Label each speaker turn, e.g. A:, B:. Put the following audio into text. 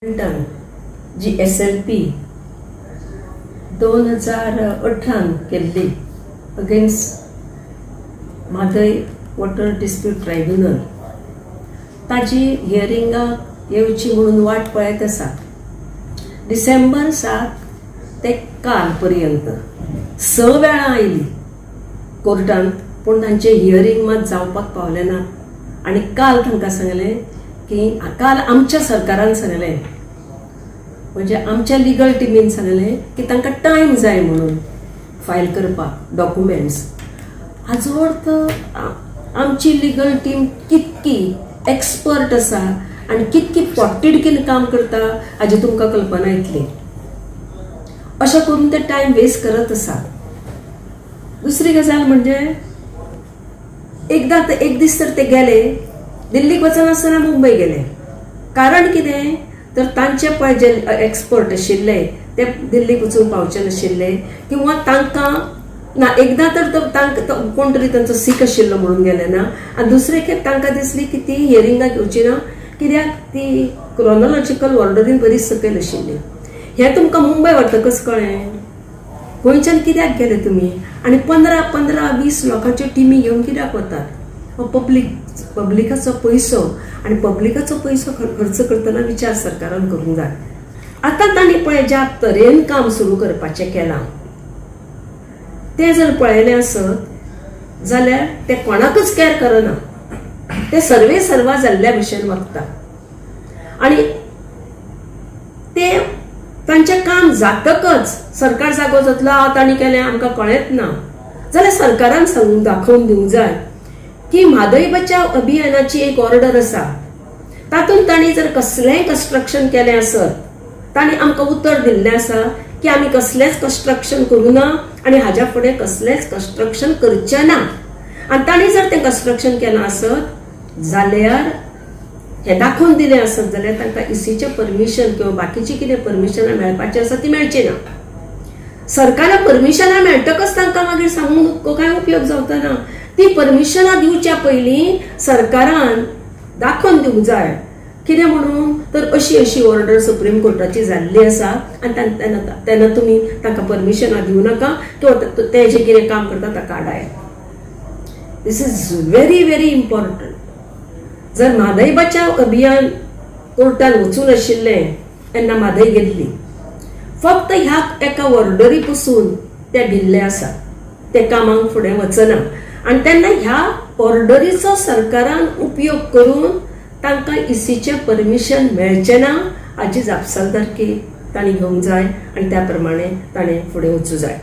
A: जी SLP 2018 केल्ली against Mhadei water dispute tribunal ताजी हियरिंगाक येवची म्हणून वाट पळयत आसा। डिसेंबर 7 ते काल पर्यंत 6 वेळा आयली कोर्टांत, पण तांचे हियरिंग मात जावपाक पावले ना। आणि काल तांकां सांगले की काल आमच्या सरकारान सांगले, म्हणजे आमच्या लीगल टिमीन सांगले की तांकां टाइम जाय म्हणून फायल करपाक डॉक्युमेंट्स। हाजो अर्थ आमची लीगल टीम कितकी एक्सपर्ट आसा आणि कितकी पॉटिडकीन काम करता हाजी तुमकां कल्पना येतली। अशें करून ते टाइम वेस्ट करत आसा। दुसरी गजाल म्हणजे एक दीस तर ते गेले दिल्लीक वचनासतना मुंबय गेले। कारण कितें तर तांचे पळय जे एक्सपर्ट आशिल्ले ते दिल्लीक वचून पावचे नाशिल्ले, किंवा तांकां ना एकदां तर कोण तरी तांचो सीख आशिल्लो म्हणून गेले ना, आनी दुसरे खेप तांकां दिसली की ती हियरिंगाक येवची ना, कित्याक ती क्रोनोलॉजिकल ऑर्डरीन बरी सकयल आशिल्ली। हे तुमकां मुंबय वतकच कळ्ळें। गोंयच्यान कित्याक गेले तुमी आनी 15-20 लोकांच्यो टिमी घेवन कित्याक वतात? पब्लिकाचो पैसो आणि पब्लिकाचो पैसो खर्च करतना विचार सरकारान करूंक जाय। आता तांणी पळय ज्या तरेन काम सुरू करपाचें केलां ते जर पळयलें आसत जाल्यार ते कोणाकच कॅर करना, ते सर्वे सर्वा जाल्ल्या भशेन वागता। आणि ते तांचें काम जातकच सरकार जागो जातलो तांणी केलें आमकां कळत ना जाल्यार सरकारान सांगून दाखोवन दिवंक जाय की म्हादय बचाव अभियानाची एक ऑर्डर आसा, तातूंत तांणी जर कसलेंय कंस्ट्रक्शन केलें आसत तांणी आमकां उतर दिल्लें आसा की आमी कसलेंच कंस्ट्रक्शन करूं ना आनी हाज्या फुडें कसलेंच कंस्ट्रक्शन करचें ना। आनी तांणी जर तें कंस्ट्रक्शन केलां आसत जाल्यार हे दाखोवन दिलें आसत जाल्यार तांकां इसीचें परमिशन किंवा बाकीची कितें परमिशनां मेळपाची आसा ती मेळची ना। सरकाराक परमिशनां मेळटकच तांकां मागीर सांगून कांय उपयोग जावचो ना। ती परमिशनां दिवच्या पयलीं सरकारान दाखोवन दिवंक जाय कितें म्हणून तर अशी ऑर्डर सुप्रीम कोर्टाची जाल्ली आसा आनी तेन्ना तुमी तांकां परमिशनां दिवं नाका किंवा ते जे कितें काम करता ताका आडाय। दिस इज व्हेरी व्हेरी इम्पॉर्टंट। जर म्हादय बचाव अभियान कोर्टान वचून आशिल्लें तेन्ना म्हादय गेल्ली, फक्त ह्या एका ऑर्डरी पासून ते भिल्ले आसा, ते कामाक फुडें वचना। आणि तेन्ना ह्या ऑर्डरीचो सरकारान उपयोग करून तांकां इसीचें परमिशन मेळचें ना हाची जापसालदारकी तांणी घेवंक जाय आनी त्या प्रमाणे ताणें फुडें वचूं जाय।